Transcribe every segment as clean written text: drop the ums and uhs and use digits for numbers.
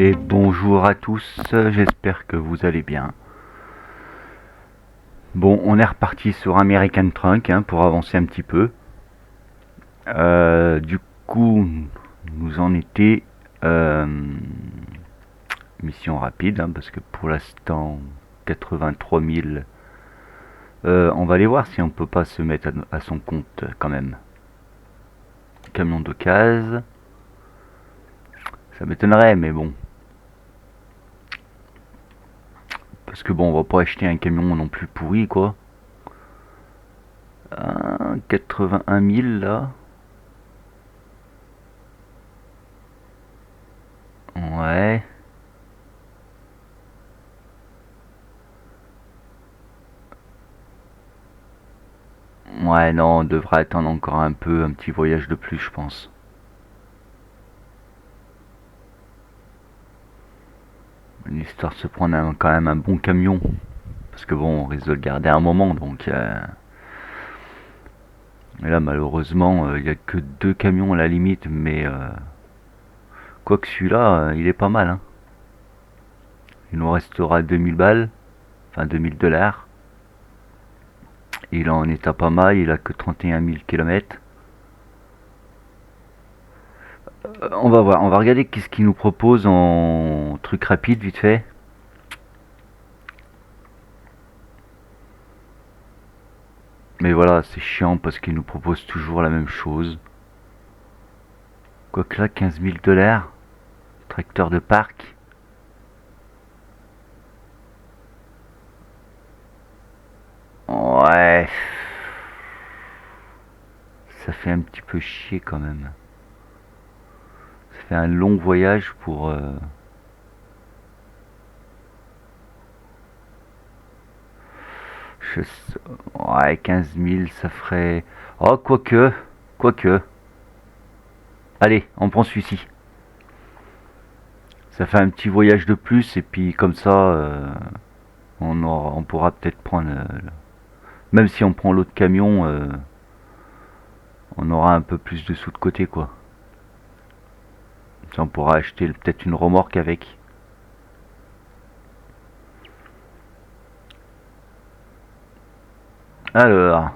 Et bonjour à tous, j'espère que vous allez bien. Bon, on est reparti sur American Trunk pour avancer un petit peu. Du coup, nous en était mission rapide, parce que pour l'instant 83 000. On va aller voir si on peut pas se mettre à son compte quand même. Camion de case, ça m'étonnerait, mais bon. Parce que bon, on va pas acheter un camion non plus pourri, quoi. 81 000 là. Ouais. Ouais, non, on devra attendre encore un peu, un petit voyage de plus, je pense. Une histoire de se prendre quand même un bon camion. Parce que bon, on risque de le garder un moment, donc... Et là, malheureusement, il n'y a que deux camions à la limite, mais... Quoique celui-là, il est pas mal, hein. Il nous restera 2000 balles, enfin 2000 $. Il est en état pas mal, il a que 31 000 km. On va voir, on va regarder qu'est-ce qu'il nous propose en truc rapide, vite fait. Mais voilà, c'est chiant parce qu'il nous propose toujours la même chose. Quoique là, 15 000 $. Tracteur de parc. Ouais. Ça fait un petit peu chier quand même. Ça fait un long voyage pour... Ouais, 15 000, ça ferait... Oh, quoique. Quoique. Allez, on prend celui-ci. Ça fait un petit voyage de plus et puis comme ça, on pourra peut-être prendre... même si on prend l'autre camion, on aura un peu plus de sous de côté, quoi. Ça, on pourra acheter peut-être une remorque avec. Alors,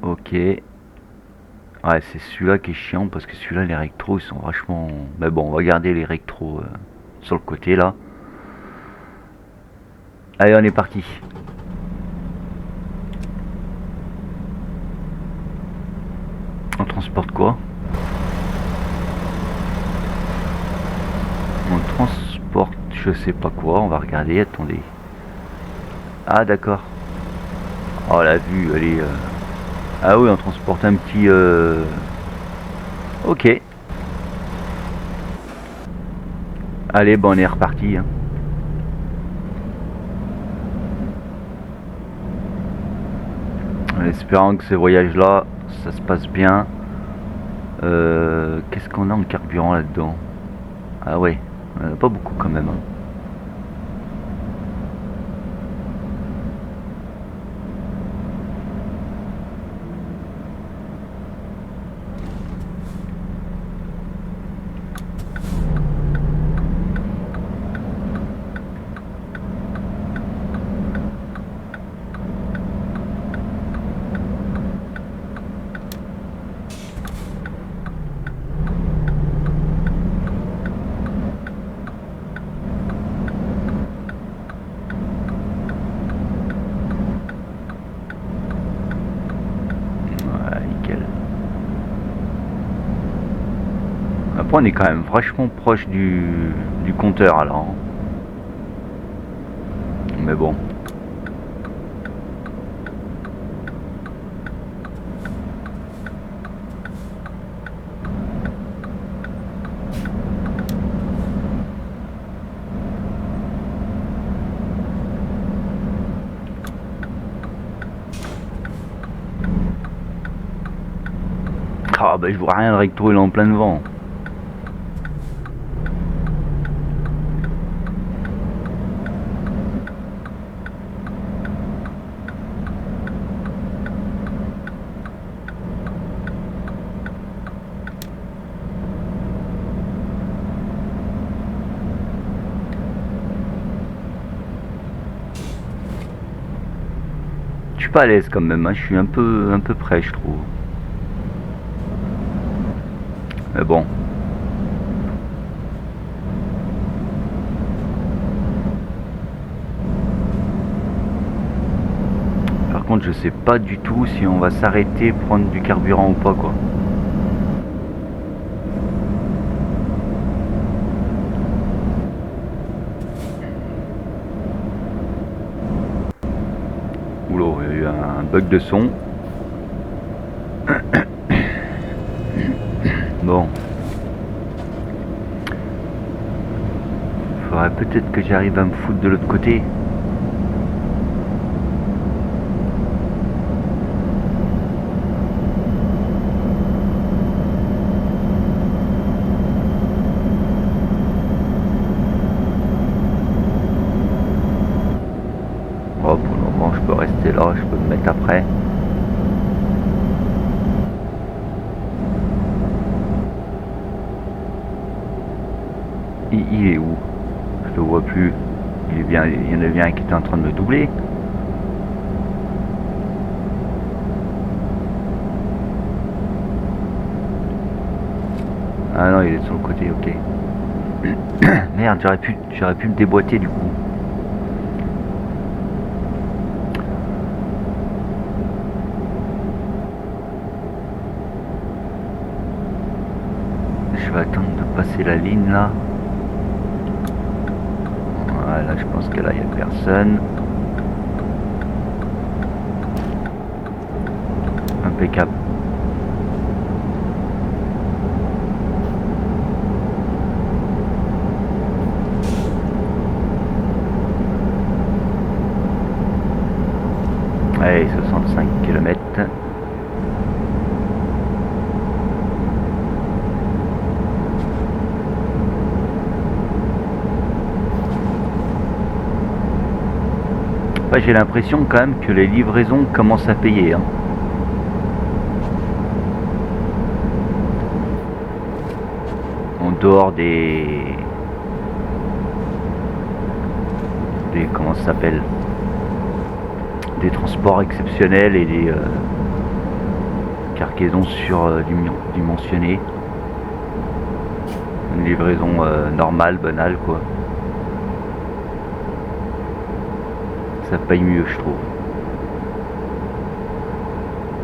ok. Ouais, c'est celui-là qui est chiant parce que celui-là, les rectros, ils sont vachement... Mais bon, on va garder les rectros sur le côté, là. Allez, on est parti. On transporte quoi? On transporte je sais pas quoi, on va regarder, attendez. Ah, d'accord. Oh, la vue, elle est... Ah oui, on transporte un petit... Ok. Allez, bon, on est reparti. En espérant que ce voyage-là, ça se passe bien. Qu'est-ce qu'on a en carburant là-dedans? Ah ouais, on en a pas beaucoup quand même. Ouais, nickel. Après, on est quand même vachement proche du compteur alors. Mais bon. Ah bah je vois rien, le recto il est en plein vent. Je suis pas à l'aise quand même, hein. Je suis un peu près, je trouve. Mais bon. Par contre, je sais pas du tout si on va s'arrêter, prendre du carburant ou pas, quoi. Oula, il y a eu un bug de son. Bon. Faudrait peut-être que j'arrive à me foutre de l'autre côté. Oh, pour le moment, je peux rester là, je peux me mettre après. Il est où? Je le vois plus. Il est bien, il y en a bien un qui était en train de me doubler. Ah non, il est sur le côté, ok. Merde, j'aurais pu me déboîter du coup. Je vais attendre de passer la ligne là. Voilà, je pense que là il n'y a personne. Impeccable. Allez, 65 km. J'ai l'impression quand même que les livraisons commencent à payer. Hein. En dehors des comment ça s'appelle, des transports exceptionnels et des cargaisons surdimensionnées. Une livraison normale, banale quoi. Ça paye mieux je trouve.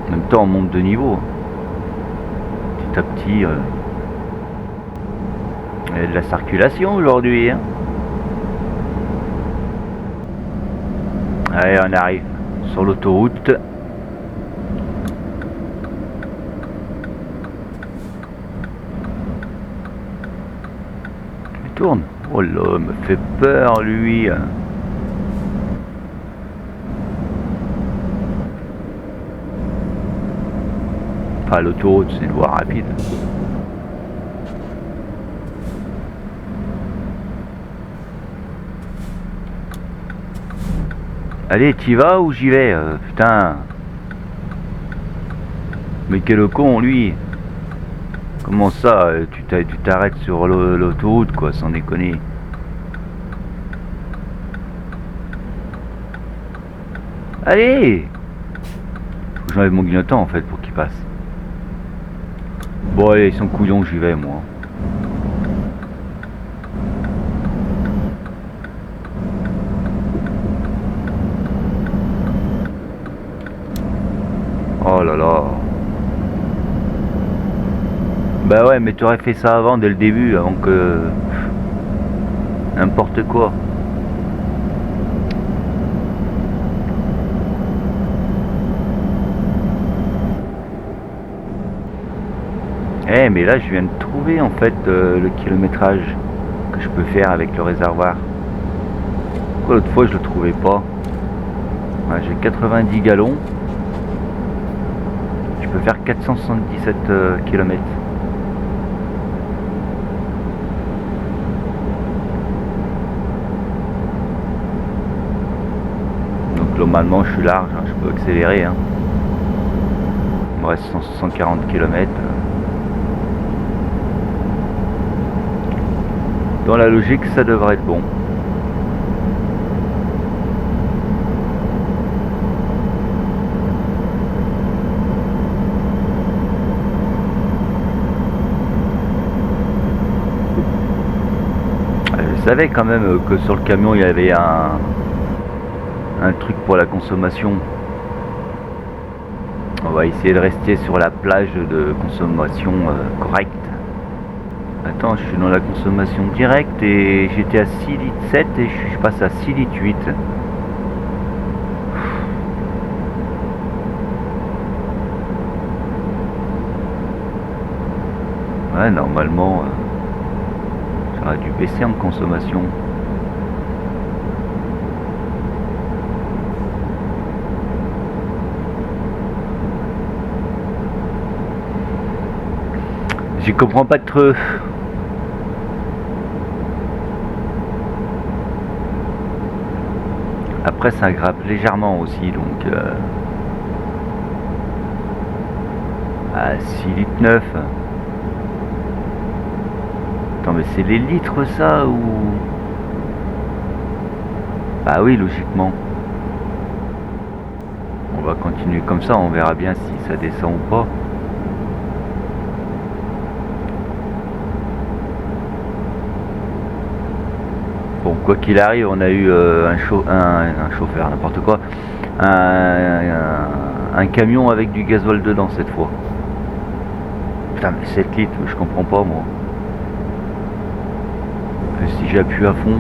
En même temps on monte de niveau. Petit à petit. Il y a de la circulation aujourd'hui. Hein. Allez, on arrive sur l'autoroute. Il tourne. Oh là, il me fait peur lui. Enfin, l'autoroute, c'est une voie rapide. Allez, t'y vas ou j'y vais putain. Mais quel con, lui. Comment ça, tu t'arrêtes sur l'autoroute, quoi, sans déconner. Allez. Faut que j'enlève mon clignotant, en fait, pour qu'il passe. Bon, allez, son couillon, j'y vais, moi. Oh là là. Bah ouais, mais tu aurais fait ça avant, dès le début, avant que... N'importe quoi. Eh mais là je viens de trouver en fait le kilométrage que je peux faire avec le réservoir. Pourquoi l'autre fois je le trouvais pas? Ouais, j'ai 90 gallons. Je peux faire 477 km. Donc globalement je suis large, hein, je peux accélérer. Hein. Il me reste 140 km. Dans la logique, ça devrait être bon. savais quand même que sur le camion il y avait un truc pour la consommation. On va essayer de rester sur la plage de consommation correcte. Attends, je suis dans la consommation directe et j'étais à 6 litres 7 et je passe à 6 litres 8. Ouais, normalement, j'aurais dû baisser en consommation. J'y comprends pas trop. Après, ça grappe légèrement aussi, donc à 6 litres 9. Attends, mais c'est les litres ça ou... Bah oui, logiquement. On va continuer comme ça, on verra bien si ça descend ou pas. Bon, quoi qu'il arrive, on a eu un chauffeur, n'importe quoi, un camion avec du gasoil dedans cette fois. Putain, mais 7 litres, je comprends pas moi. Si j'appuie à fond,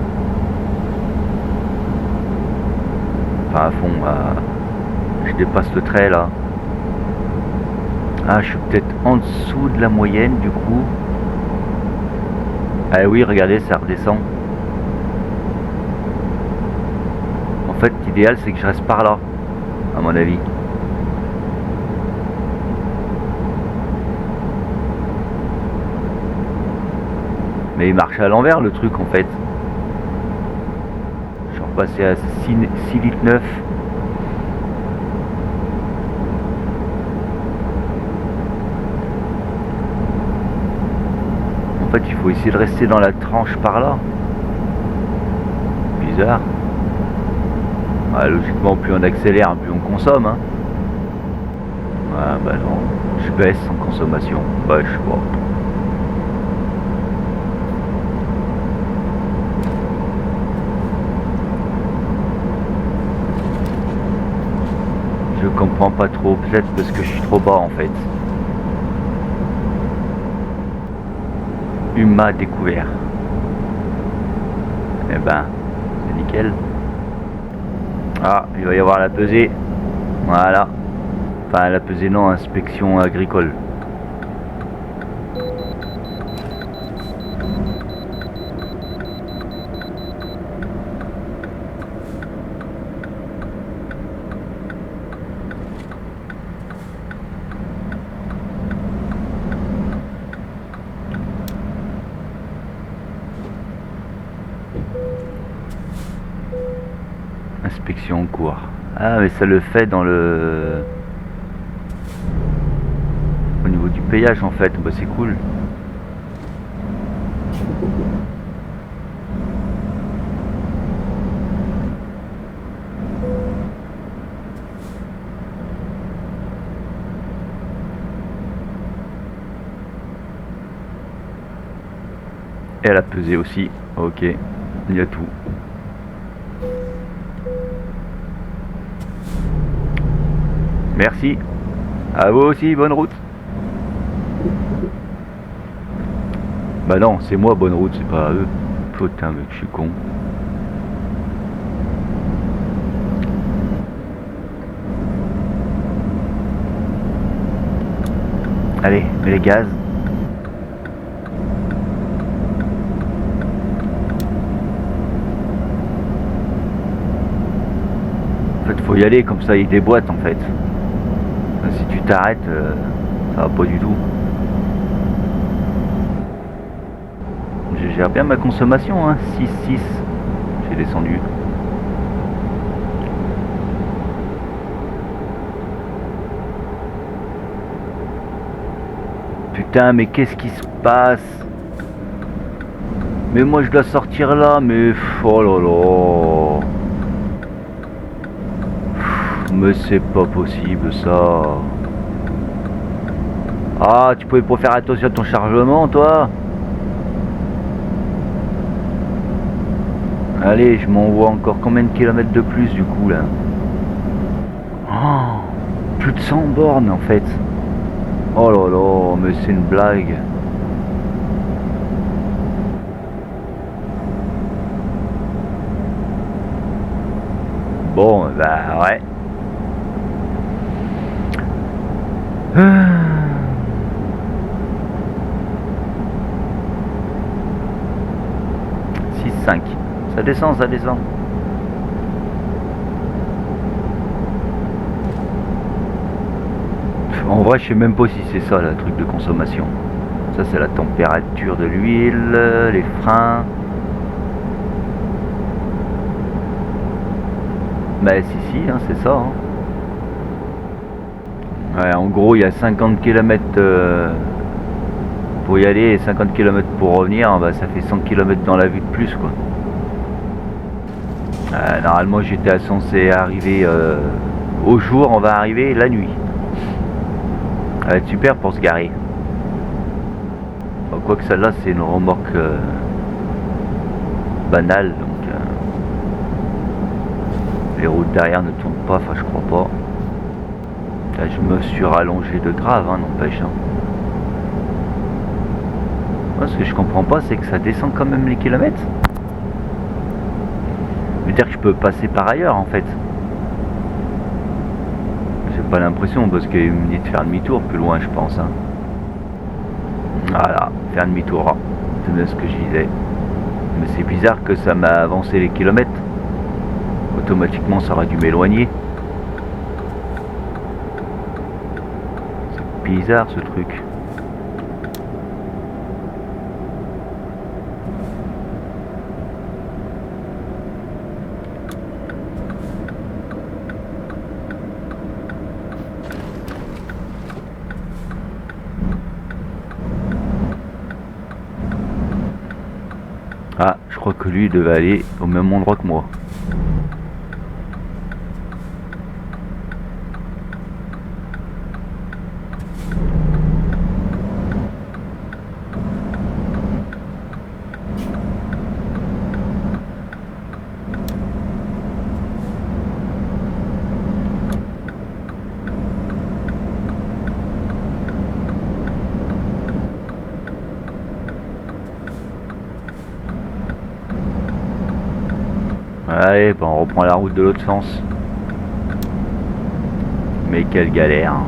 enfin à fond, je dépasse le trait là. Ah, je suis peut-être en dessous de la moyenne du coup. Ah oui, regardez, ça redescend. En fait, l'idéal c'est que je reste par là, à mon avis. Mais il marche à l'envers le truc en fait. Je suis repassé à 6 litres 9. En fait, il faut essayer de rester dans la tranche par là. Bizarre. Ouais, logiquement, plus on accélère, plus on consomme. Hein. Ah bah non, je baisse en consommation. Bah je sais pas. Je comprends pas trop, peut-être parce que je suis trop bas en fait. Huma découvert. Eh ben, c'est nickel. Ah, il va y avoir la pesée. Voilà. Enfin, la pesée non, inspection agricole. Inspection en cours. Ah, mais ça le fait dans le... Au niveau du payage en fait. Bah c'est cool. Et elle a pesé aussi. Ok. Il y a tout. Merci. À vous aussi, bonne route. Bah non, c'est moi bonne route, c'est pas à eux. Putain mec, je suis con. Allez, mets les gaz. En fait, faut y aller, comme ça il déboîte en fait. Si tu t'arrêtes, ça va pas du tout. Je gère bien ma consommation, hein. 6,6. J'ai descendu. Putain, mais qu'est-ce qui se passe? Mais moi je dois sortir là, mais... Oh là là. Mais c'est pas possible ça. Ah, tu pouvais pas faire attention à ton chargement, toi? Allez, je m'envoie encore combien de kilomètres de plus du coup là? Oh, plus de 100 bornes en fait. Oh là là, mais c'est une blague. Bon, bah ouais. 6-5. Ça descend, ça descend. En vrai, je sais même pas si c'est ça, le truc de consommation. Ça, c'est la température de l'huile, les freins. Bah si, hein, c'est ça. Hein. Ouais, en gros, il y a 50 km pour y aller et 50 km pour revenir. Bah, ça fait 100 km dans la vue de plus, quoi. Normalement, j'étais censé arriver au jour, on va arriver la nuit. Ça va être super pour se garer. Bon, quoique celle-là, c'est une remorque banale, donc les routes derrière ne tournent pas, enfin je crois pas. Là, je me suis rallongé de grave, hein, n'empêche. Hein. Moi, ce que je comprends pas, c'est que ça descend quand même les kilomètres. Ça veut dire que je peux passer par ailleurs, en fait. J'ai pas l'impression, parce qu'il me dit de faire demi-tour plus loin, je pense. Hein. Voilà, faire demi-tour. C'est bien ce que je disais. Mais c'est bizarre que ça m'a avancé les kilomètres. Automatiquement, ça aurait dû m'éloigner. C'est bizarre, ce truc. Ah, je crois que lui devait aller au même endroit que moi. Allez, bah on reprend la route de l'autre sens. Mais quelle galère. Hein.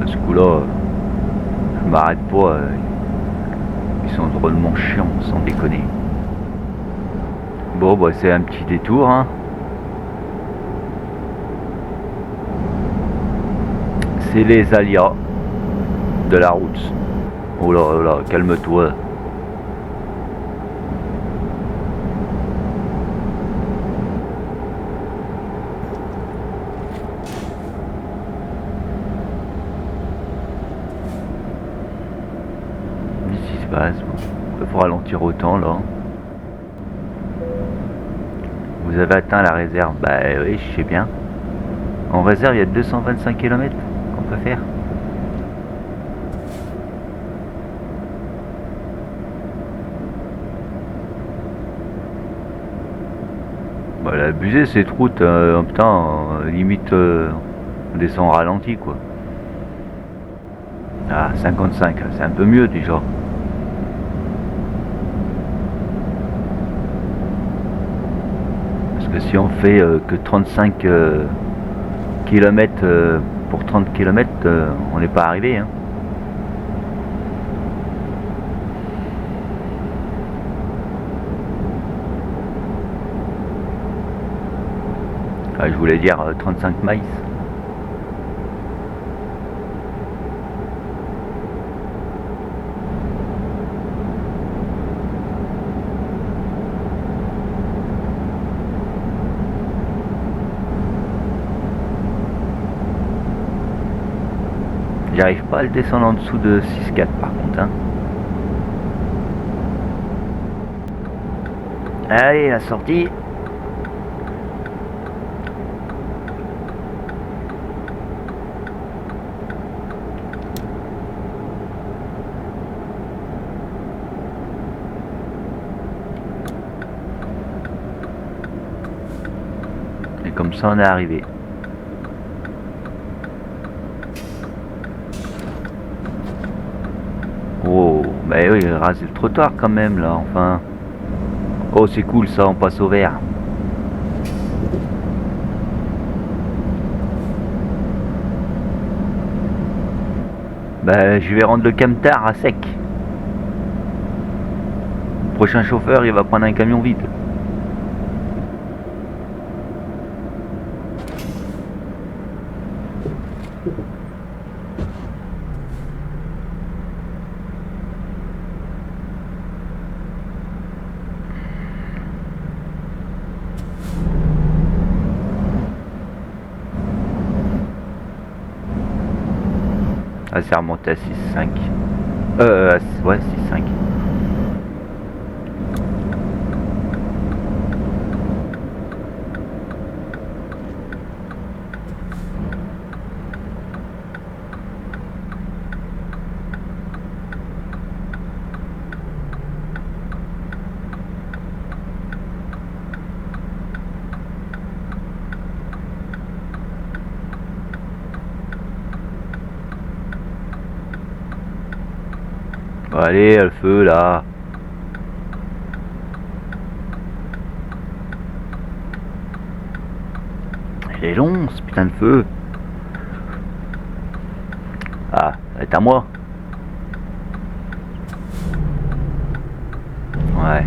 Ce coup-là, je m'arrête pas. Ils sont drôlement chiants, sans déconner. Bon, bah c'est un petit détour. Hein. C'est les aléas de la route. Oh là, calme-toi. Qu'est-ce qui se passe? Il faut ralentir autant là. Vous avez atteint la réserve? Bah oui, je sais bien. En réserve, il y a 225 km qu'on peut faire. Bah, l'abusé cette route, putain, limite on descend au ralenti quoi. Ah, 55, c'est un peu mieux déjà. Parce que si on fait que 35 km pour 30 km, on n'est pas arrivé. Hein. Ah, je voulais dire 35 miles. J'arrive pas à le descendre en dessous de 6,4 par contre, hein. Allez, la sortie. Et comme ça, on est arrivé. Oh, bah oui, raser le trottoir quand même là, enfin. Oh, c'est cool ça, on passe au vert. Bah, je vais rendre le camtar à sec. Le prochain chauffeur, il va prendre un camion vide. Ah, c'est remonté à 6,5. Ouais, 6,5. Bon, allez, le feu là. Il est long ce putain de feu. Ah, c'est à moi. Ouais.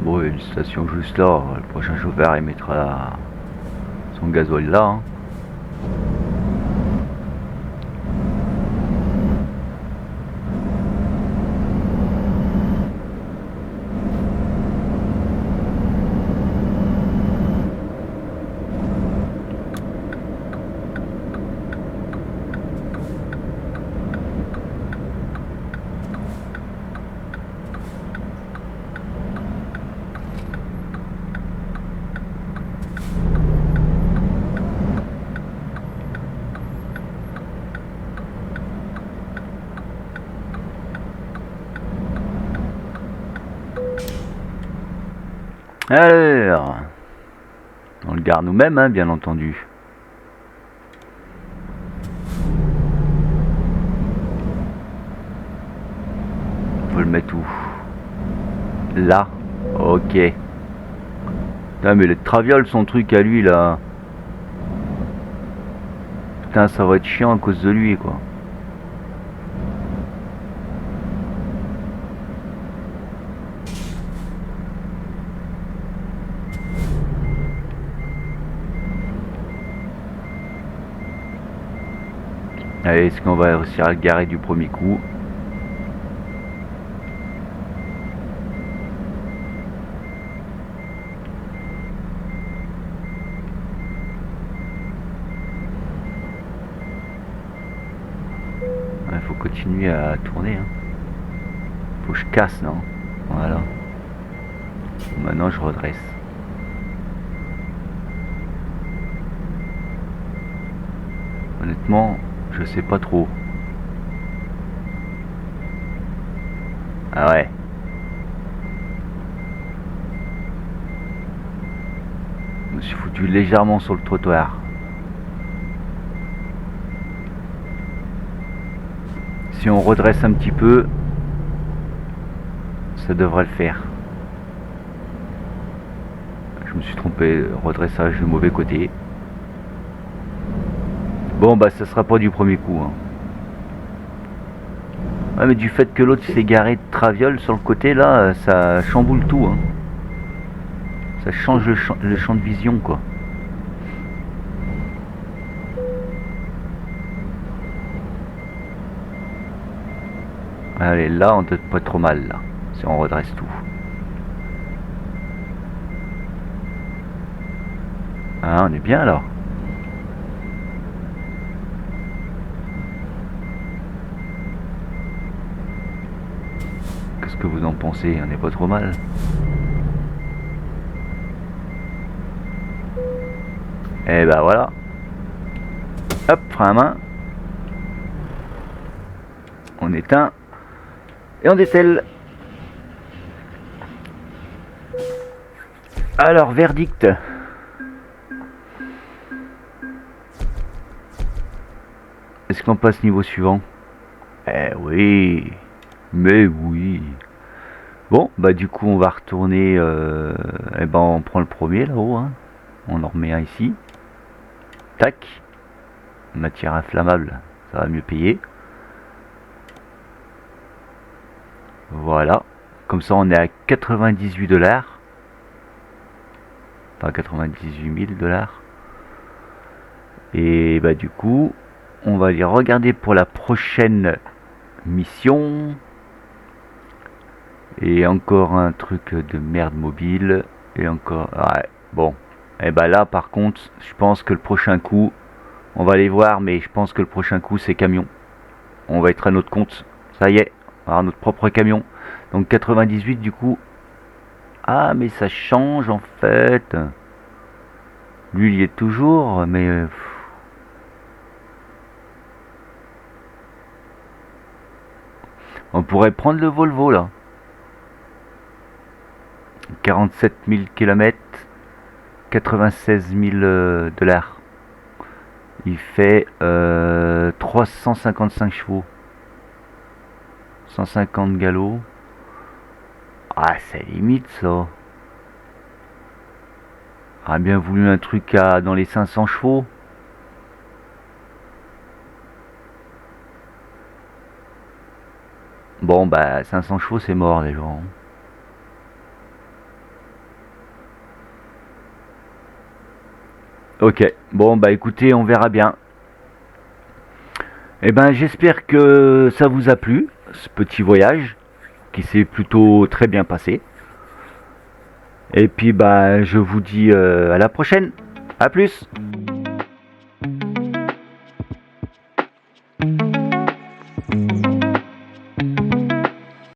Bon, il y a une station juste là. Le prochain chauffeur, il mettra son gasoil là, hein. Alors, on le garde nous-mêmes, hein, bien entendu. Faut le mettre où? Là. Ok. Putain, mais les travioles, son truc à lui là. Putain, ça va être chiant à cause de lui, quoi. Allez, est-ce qu'on va réussir à le garer du premier coup? Il faut continuer à tourner, hein. Faut que je casse, non? Voilà. Maintenant, je redresse. Honnêtement, je sais pas trop. Ah ouais. Je me suis foutu légèrement sur le trottoir. Si on redresse un petit peu, ça devrait le faire. Je me suis trompé, redressage du mauvais côté. Bon bah ça sera pas du premier coup, hein. Ouais, mais du fait que l'autre s'est garé de traviole sur le côté là, ça chamboule tout, hein. Ça change le champ de vision, quoi. Allez, là, on doit pas trop mal, là. Si on redresse tout. Ah, on est bien, alors. Qu'est-ce que vous en pensez? On n'est pas trop mal. Et bah voilà. Hop, frein à main. On éteint. Et on décèle. Alors, verdict. Est-ce qu'on passe niveau suivant? Eh oui. Mais oui. Bon, bah du coup, on va retourner. Eh ben, on prend le premier là-haut. Hein. On en remet un ici. Tac. Matière inflammable, ça va mieux payer. Voilà. Comme ça, on est à 98 $. Enfin, 98 000 $. Et bah du coup, on va aller regarder pour la prochaine mission. Et encore un truc de merde mobile. Et encore... Ouais, bon. Et bah là, par contre, je pense que le prochain coup... On va aller voir, mais je pense que le prochain coup, c'est camion. On va être à notre compte. Ça y est, on va avoir notre propre camion. Donc 98 du coup. Ah, mais ça change en fait. Lui, il y est toujours, mais... On pourrait prendre le Volvo là. 47 000 km, 96 000 $. Il fait 355 chevaux. 150 galops. Ah, c'est limite ça. J'aurais bien voulu un truc dans les 500 chevaux. Bon, bah 500 chevaux, c'est mort les gens. Ok, bon, bah écoutez, on verra bien. Eh ben, j'espère que ça vous a plu, ce petit voyage, qui s'est plutôt très bien passé. Et puis, bah, je vous dis à la prochaine. À plus.